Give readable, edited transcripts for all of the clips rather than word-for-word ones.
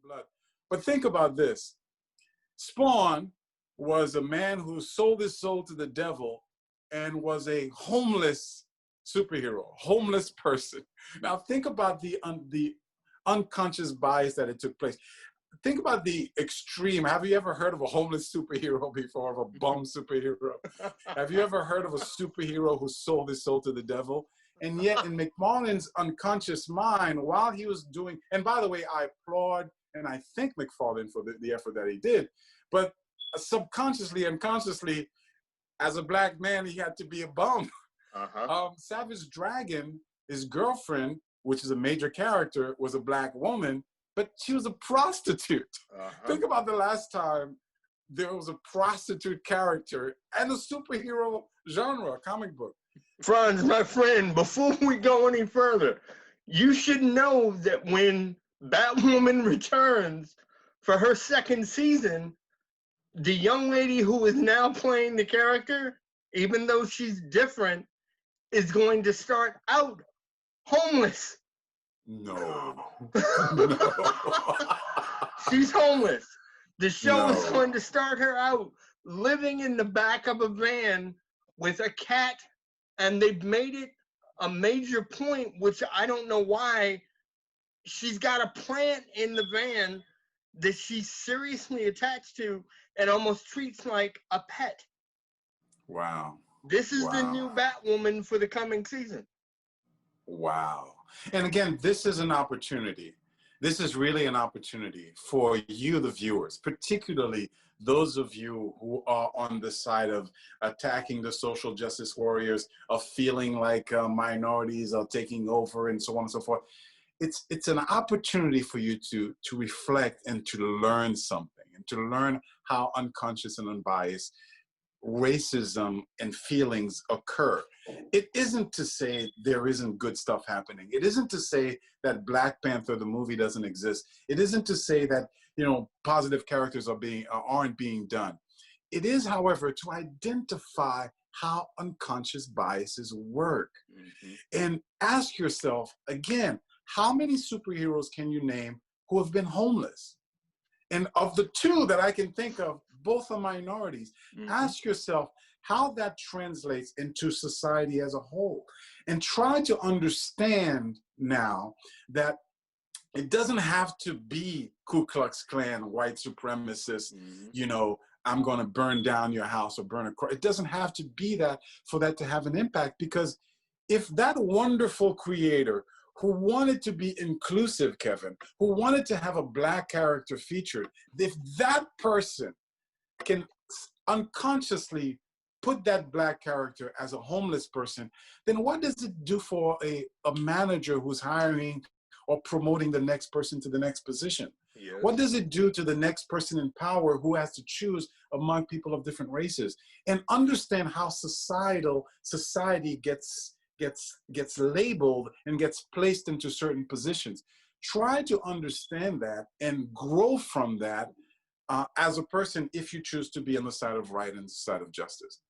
blood. But think about this. Spawn was a man who sold his soul to the devil and was a homeless superhero, homeless person. Now think about the unconscious bias that it took place. Think about the extreme. Have you ever heard of a homeless superhero before, of a bum superhero? Have you ever heard of a superhero who sold his soul to the devil? And yet in McFarlane's unconscious mind, while he was doing, and by the way, I applaud and I thank McFarlane for the effort that he did, but subconsciously, unconsciously, as a black man, he had to be a bum. Savage Dragon, his girlfriend, which is a major character, was a black woman, but she was a prostitute. Think about the last time there was a prostitute character and a superhero genre, comic book. Franz, my friend, before we go any further, you should know that when Batwoman returns for her second season, the young lady who is now playing the character, even though she's different, is going to start out homeless. No. She's homeless. The show is going to start her out living in the back of a van with a cat, and they've made it a major point, which I don't know why. She's got a plant in the van that she's seriously attached to and almost treats like a pet. Wow. This is the new Batwoman for the coming season. Wow. And again, this is an opportunity. This is really an opportunity for you, the viewers, particularly those of you who are on the side of attacking the social justice warriors, of feeling like minorities are taking over and so on and so forth. It's an opportunity for you to reflect and to learn something, and to learn how unconscious and unbiased racism and feelings occur. It isn't to say there isn't good stuff happening. It isn't to say that Black Panther, the movie, doesn't exist. It isn't to say that, you know, positive characters aren't being done. It is, however, to identify how unconscious biases work. And ask yourself, again, how many superheroes can you name who have been homeless? And of the two that I can think of, both are minorities. Ask yourself how that translates into society as a whole. And try to understand now that it doesn't have to be Ku Klux Klan, white supremacists, you know, I'm going to burn down your house or burn a car. It doesn't have to be that for that to have an impact, because if that wonderful creator who wanted to be inclusive, Kevin, who wanted to have a Black character featured, if that person can unconsciously put that Black character as a homeless person, then what does it do for a manager who's hiring or promoting the next person to the next position? Yes. What does it do to the next person in power who has to choose among people of different races? And understand how society gets labeled and gets placed into certain positions. Try to understand that and grow from that as a person, if you choose to be on the side of right and the side of justice.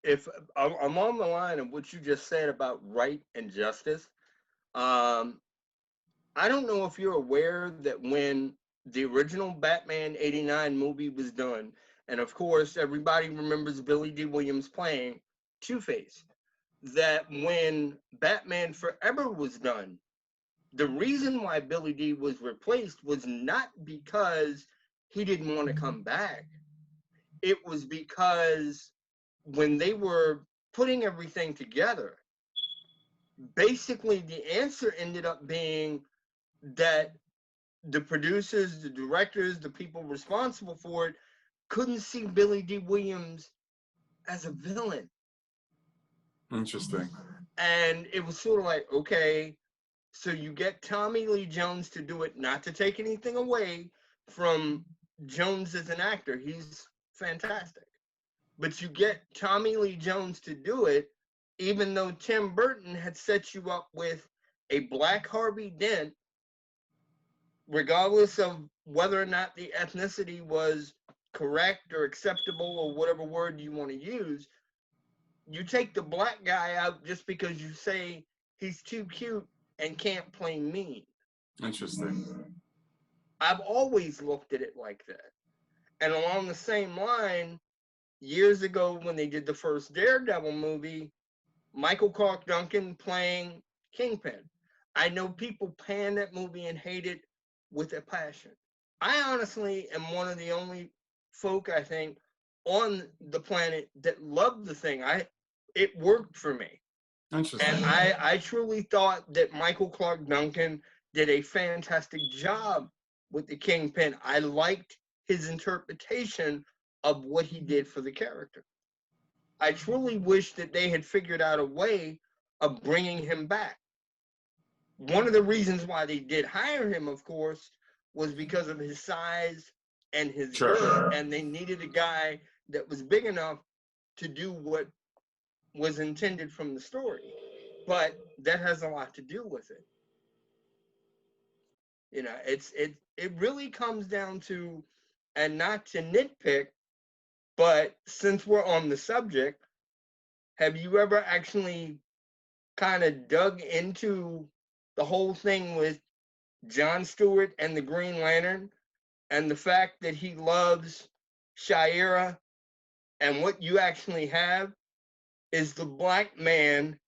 If I'm on the line of what you just said about right and justice, I don't know if you're aware that when the original Batman '89 movie was done, and of course everybody remembers Billy D. Williams playing Two-Face, that when Batman Forever was done, the reason why Billy D was replaced was not because he didn't want to come back. It was because when they were putting everything together, basically the answer ended up being that the producers, the directors, the people responsible for it couldn't see Billy D. Williams as a villain. Interesting. And it was sort of like, okay, so you get Tommy Lee Jones to do it, not to take anything away from Jones as an actor. He's fantastic. But you get Tommy Lee Jones to do it, even though Tim Burton had set you up with a Black Harvey Dent, regardless of whether or not the ethnicity was correct or acceptable or whatever word you want to use. You take the Black guy out just because you say he's too cute and can't play mean. Interesting. I've always looked at it like that. And along the same line, years ago when they did the first Daredevil movie, Michael Clark Duncan playing Kingpin. I know people pan that movie and hate it with a passion. I honestly am one of the only folk, I think, on the planet that loved the thing. It worked for me. Interesting. And I truly thought that Michael Clark Duncan did a fantastic job with the Kingpin. I liked his interpretation of what he did for the character. I truly wish that they had figured out a way of bringing him back. One of the reasons why they did hire him, of course, was because of his size and his Sure. girth, and they needed a guy that was big enough to do what was intended from the story. But that has a lot to do with it. You know, it really comes down to, and not to nitpick, but since we're on the subject, have you ever actually kind of dug into the whole thing with John Stewart and the Green Lantern and the fact that he loves Shira, and what you actually have is the black man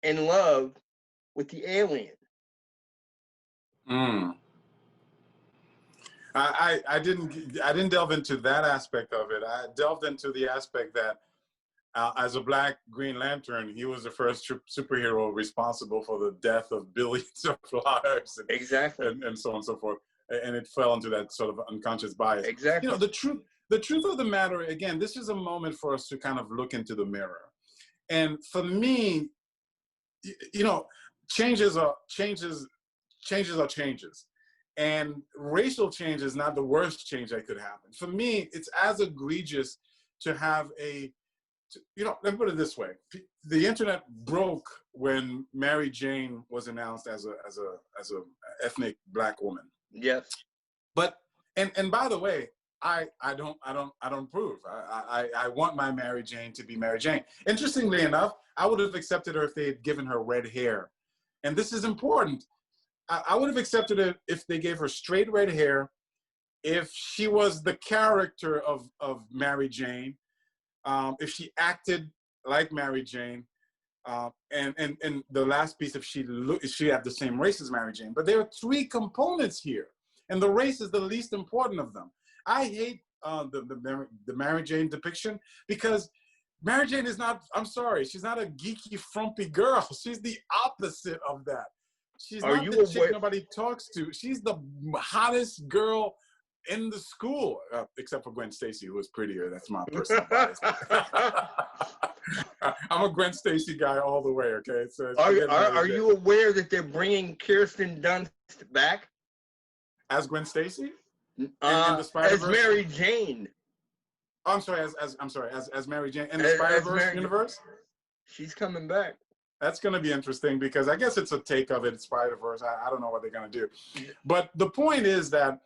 in love with the alien? Mm. I didn't delve into that aspect of it. I delved into the aspect that as a black Green Lantern, he was the first superhero responsible for the death of billions of lives, Exactly. and so on and so forth. And it fell into that sort of unconscious bias. Exactly. You know, the truth of the matter, again, this is a moment for us to kind of look into the mirror. And for me, you know, changes are changes. And racial change is not the worst change that could happen. For me, it's as egregious to have you know, let me put it this way. The internet broke when Mary Jane was announced as a ethnic black woman. Yes. But and by the way, I don't approve. I want my Mary Jane to be Mary Jane. Interestingly enough, I would have accepted her if they had given her red hair. And this is important. I would have accepted it if they gave her straight red hair, if she was the character of Mary Jane, if she acted like Mary Jane, and the last piece, if she had the same race as Mary Jane. But there are three components here, and the race is the least important of them. I hate the Mary Jane depiction because Mary Jane is not, I'm sorry, she's not a geeky, frumpy girl. She's the opposite of that. She's not the chick nobody talks to. She's the hottest girl in the school, except for Gwen Stacy, who is prettier. That's my personal bias. I'm a Gwen Stacy guy all the way. Okay. So are you aware that they're bringing Kirsten Dunst back as Gwen Stacy? In the Spider-Verse? As Mary Jane. Oh, I'm sorry. As Mary Jane in the Spider-Verse universe. She's coming back. That's going to be interesting because I guess it's a take of it, Spider-Verse. I don't know what they're going to do. But the point is that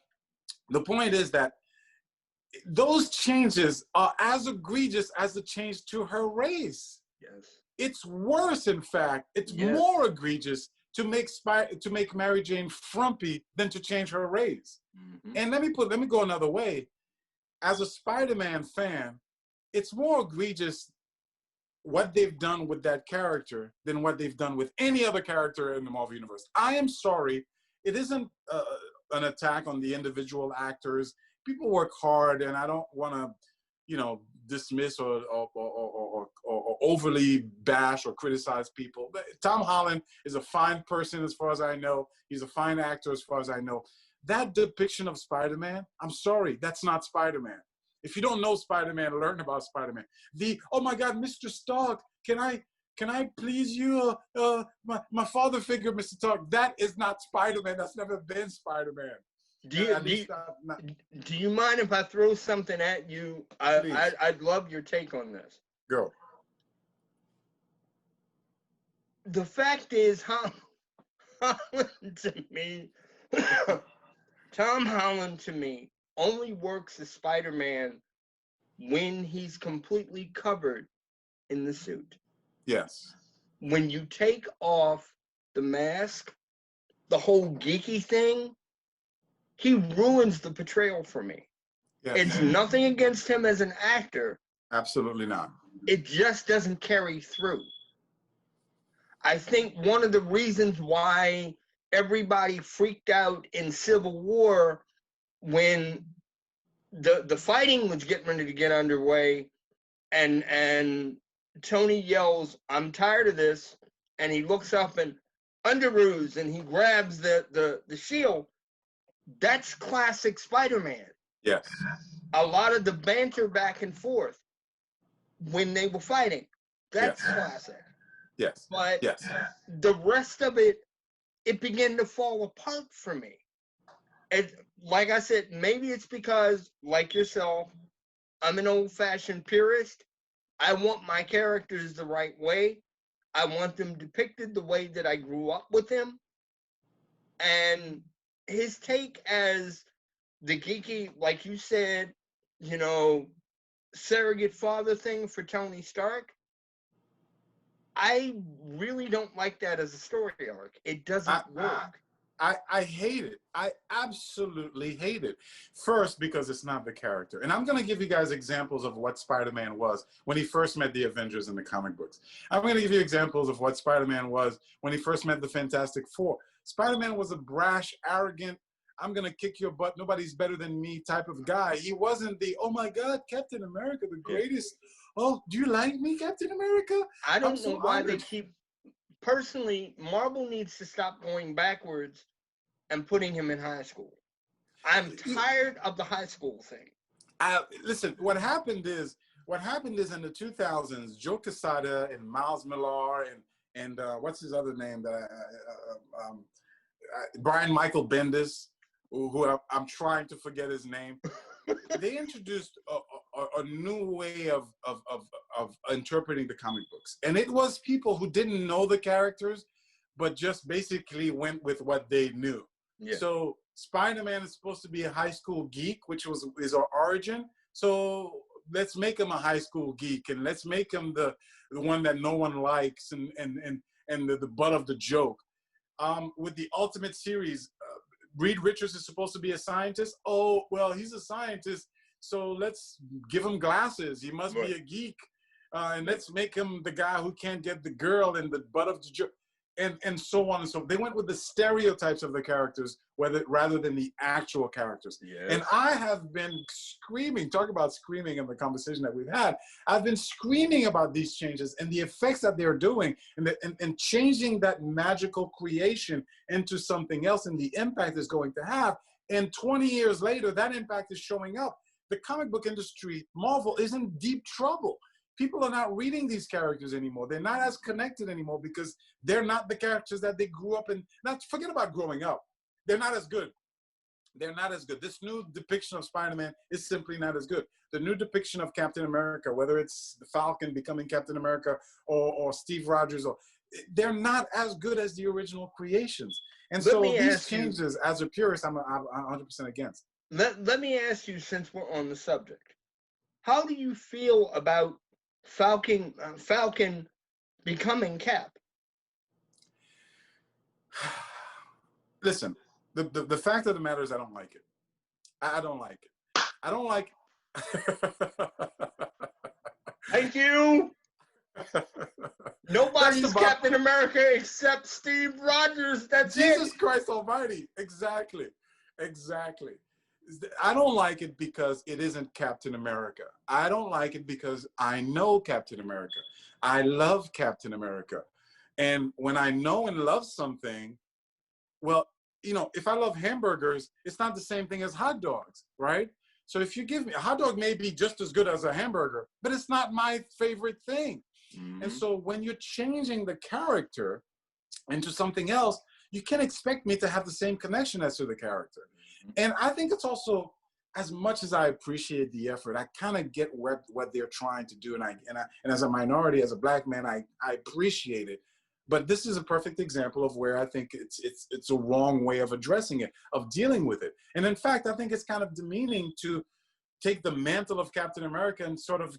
those changes are as egregious as the change to her race. Yes. It's worse, in fact. It's more egregious to make Mary Jane frumpy than to change her race. Mm-hmm. And let me go another way. As a Spider-Man fan, it's more egregious what they've done with that character than what they've done with any other character in the Marvel Universe. I am sorry. It isn't an attack on the individual actors. People work hard, and I don't want to, you know, dismiss or overly bash or criticize people. But Tom Holland is a fine person as far as I know. He's a fine actor as far as I know. That depiction of Spider-Man, I'm sorry, that's not Spider-Man. If you don't know Spider-Man, learn about Spider-Man. Oh my God, Mr. Stark, can I please you? My father figure, Mr. Stark. That is not Spider-Man. That's never been Spider-Man. Do you mind if I throw something at you? I'd love your take on this. Go. The fact is, Tom Holland to me only works as Spider-Man when he's completely covered in the suit. Yes. When you take off the mask, the whole geeky thing, he ruins the portrayal for me. Yes. It's nothing against him as an actor. Absolutely not. It just doesn't carry through. I think one of the reasons why everybody freaked out in Civil War when the fighting was getting ready to get underway, and Tony yells, "I'm tired of this," and he looks up and Underoos, and he grabs the shield. That's classic Spider-Man. Yes. A lot of the banter back and forth when they were fighting, that's classic. Yes. But yes. the rest of it, it began to fall apart for me. And like I said, maybe it's because, like yourself, I'm an old-fashioned purist. I want my characters the right way. I want them depicted the way that I grew up with them. And his take as the geeky, like you said, you know, surrogate father thing for Tony Stark, I really don't like that as a story arc. It doesn't work. I hate it. I absolutely hate it. First, because it's not the character. And I'm going to give you guys examples of what Spider-Man was when he first met the Avengers in the comic books. I'm going to give you examples of what Spider-Man was when he first met the Fantastic Four. Spider-Man was a brash, arrogant, I'm going to kick your butt, nobody's better than me type of guy. He wasn't the, oh my God, Captain America, the greatest. Oh, do you like me, Captain America? I don't know why they keep, personally, Marvel needs to stop going backwards and putting him in high school. I'm tired of the high school thing. Listen, what happened is in the 2000s, Joe Quesada and Miles Millar and what's his other name? Brian Michael Bendis, who I'm trying to forget his name. They introduced a new way of interpreting the comic books. And it was people who didn't know the characters, but just basically went with what they knew. Yeah. So Spider-Man is supposed to be a high school geek, which is our origin. So let's make him a high school geek, and let's make him the one that no one likes and the butt of the joke. With the Ultimate series, Reed Richards is supposed to be a scientist. Oh, well, he's a scientist, so let's give him glasses. He must be a geek. And let's make him the guy who can't get the girl and the butt of the joke. And so on and so forth. They went with the stereotypes of the characters rather than the actual characters. Yes. And I have been screaming, talk about screaming in the conversation that we've had. I've been screaming about these changes and the effects that they're doing and changing that magical creation into something else and the impact it's going to have. And 20 years later, that impact is showing up. The comic book industry, Marvel, is in deep trouble. People are not reading these characters anymore. They're not as connected anymore because they're not the characters that they grew up in. Not forget about growing up. They're not as good. They're not as good. This new depiction of Spider-Man is simply not as good. The new depiction of Captain America, whether it's the Falcon becoming Captain America or Steve Rogers, they're not as good as the original creations. And so these changes, as a purist, I'm 100% against. Let me ask you, since we're on the subject, how do you feel about Falcon becoming Cap? Listen, the fact of the matter is I don't like it. I don't like it. I don't like Thank you. Nobody's Captain America except Steve Rogers. That's Jesus Christ Almighty. Exactly. Exactly. I don't like it because it isn't Captain America. I don't like it because I know Captain America. I love Captain America. And when I know and love something, well, you know, if I love hamburgers, it's not the same thing as hot dogs, right? So if you give me a hot dog, may be just as good as a hamburger, but it's not my favorite thing. Mm-hmm. And so when you're changing the character into something else, you can't expect me to have the same connection as to the character. And I think it's also, as much as I appreciate the effort, I kind of get what they're trying to do. And as a minority, as a Black man, I appreciate it. But this is a perfect example of where I think it's a wrong way of addressing it, of dealing with it. And in fact, I think it's kind of demeaning to take the mantle of Captain America and sort of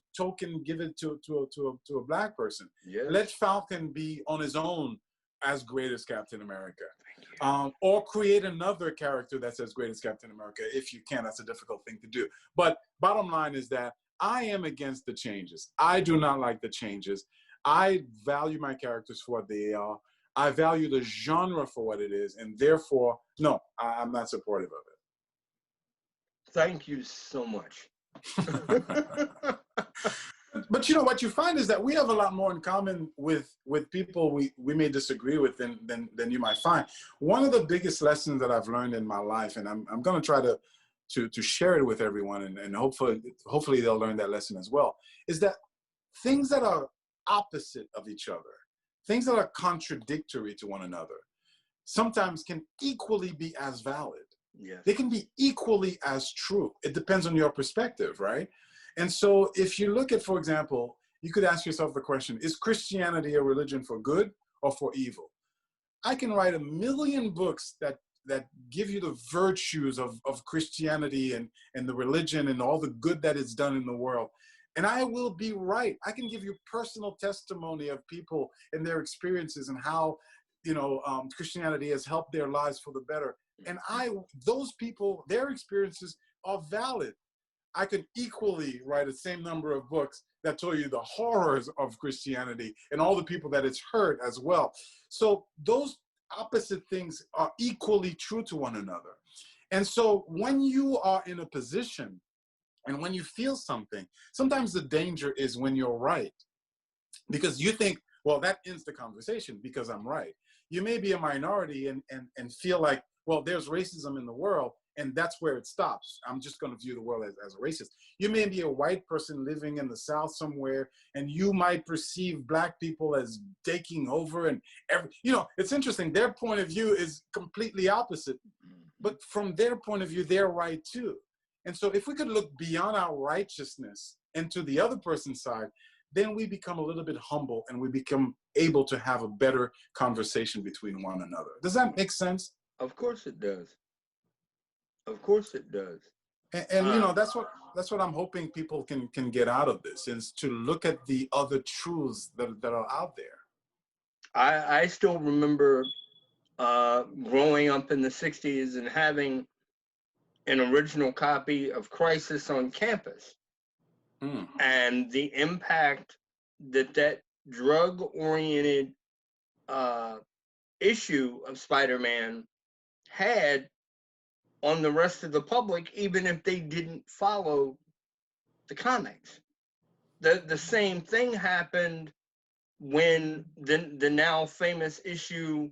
give it to a Black person. Yes. Let Falcon be on his own as great as Captain America. or create another character that's as great as Captain America. If you can, that's a difficult thing to do. But bottom line is that I am against the changes. I do not like the changes. I value my characters for what they are. I value the genre for what it is, and therefore, no, I'm not supportive of Thank you so much. it. But you know what you find is that we have a lot more in common with people we may disagree with than you might find. One of the biggest lessons that I've learned in my life, and I'm going to try to share it with everyone, and hopefully they'll learn that lesson as well, is that things that are opposite of each other, things that are contradictory to one another, sometimes can equally be as valid. Yes. They can be equally as true. It depends on your perspective, right? And so if you look at, for example, you could ask yourself the question, is Christianity a religion for good or for evil? I can write a million books that give you the virtues of Christianity and the religion and all the good that it's done in the world. And I will be right. I can give you personal testimony of people and their experiences and how, Christianity has helped their lives for the better. And those people, their experiences are valid. I could equally write the same number of books that tell you the horrors of Christianity and all the people that it's hurt as well. So those opposite things are equally true to one another. And so when you are in a position and when you feel something, sometimes the danger is when you're right. Because you think, well, that ends the conversation because I'm right. You may be a minority and feel like, well, there's racism in the world, and that's where it stops. I'm just going to view the world as a racist. You may be a white person living in the South somewhere, and you might perceive Black people as taking over. And it's interesting. Their point of view is completely opposite. But from their point of view, they're right too. And so if we could look beyond our righteousness and to the other person's side, then we become a little bit humble and we become able to have a better conversation between one another. Does that make sense? Of course it does. Of course it does. And that's what I'm hoping people can get out of this, is to look at the other truths that are out there. I still remember growing up in the 60s and having an original copy of Crisis on Campus. And the impact that drug-oriented issue of Spider-Man had on the rest of the public, even if they didn't follow the comics. The same thing happened when the now famous issue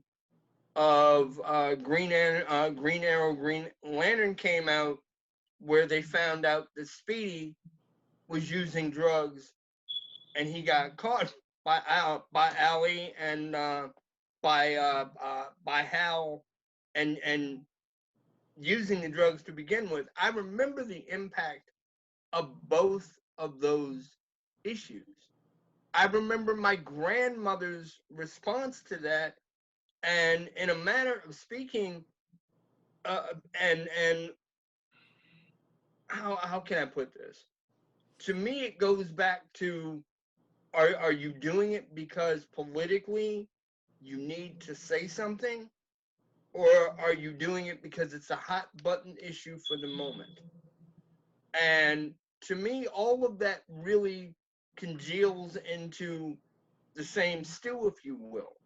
of Green Arrow, Green Lantern came out, where they found out that Speedy was using drugs, and he got caught by Allie and by Hal, and using the drugs to begin with. I remember the impact of both of those issues. I remember my grandmother's response to that, and in a manner of speaking, and how can I put this? To me, it goes back to, are you doing it because politically you need to say something, or are you doing it because it's a hot button issue for the moment? And to me, all of that really congeals into the same stew, if you will.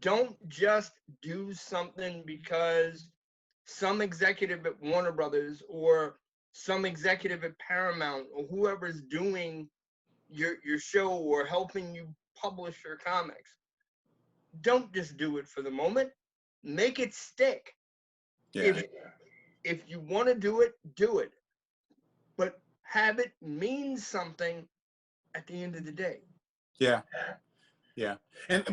Don't just do something because some executive at Warner Brothers or some executive at Paramount or whoever's doing your show or helping you publish your comics. Don't just do it for the moment. Make it stick. Yeah. If you want to do it, do it. But have it mean something at the end of the day. Yeah.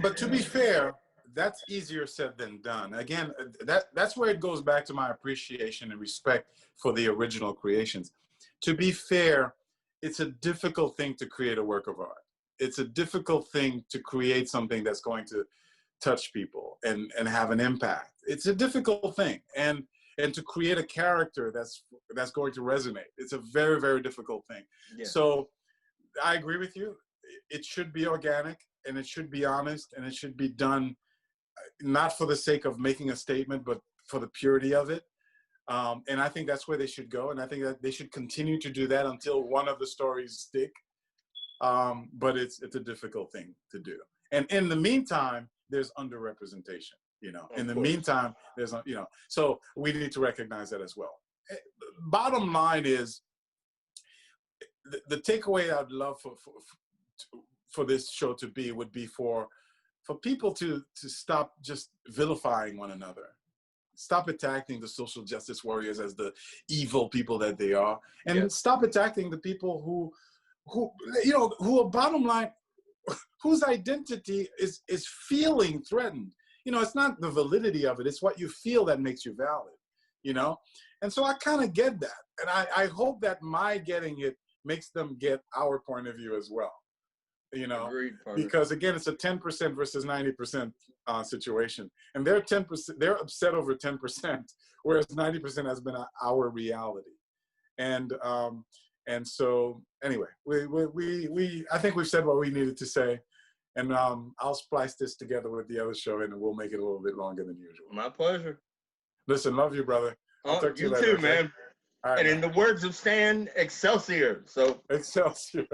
But to be fair, that's easier said than done. Again, that's where it goes back to my appreciation and respect for the original creations. To be fair, it's a difficult thing to create a work of art. It's a difficult thing to create something that's going to touch people and have an impact. It's a difficult thing. And to create a character that's going to resonate. It's a very, very difficult thing. Yeah. So I agree with you. It should be organic, and it should be honest, and it should be done not for the sake of making a statement, but for the purity of it. And I think that's where they should go. And I think that they should continue to do that until one of the stories stick. But it's a difficult thing to do. And in the meantime, there's underrepresentation, you know. In the meantime, there's, you know, so we need to recognize that as well. Bottom line is, the takeaway I'd love for this show to be would be for people to stop just vilifying one another. Stop attacking the social justice warriors as the evil people that they are, and stop attacking the people who you know, who are, bottom line, whose identity is feeling threatened. You know, it's not the validity of it, it's what you feel that makes you valid, you know? And so I kind of get that. And I hope that my getting it makes them get our point of view as well, you know? Agreed, because again, it's a 10% versus 90% situation. And they're 10%, they're upset over 10%, whereas 90% has been our reality. And so anyway, I think we've said what we needed to say. And I'll splice this together with the other show, and we'll make it a little bit longer than usual. My pleasure. Listen, love you, brother. I'll talk to you later, too, okay? man. All right, and man. in the words of Stan, Excelsior. So Excelsior.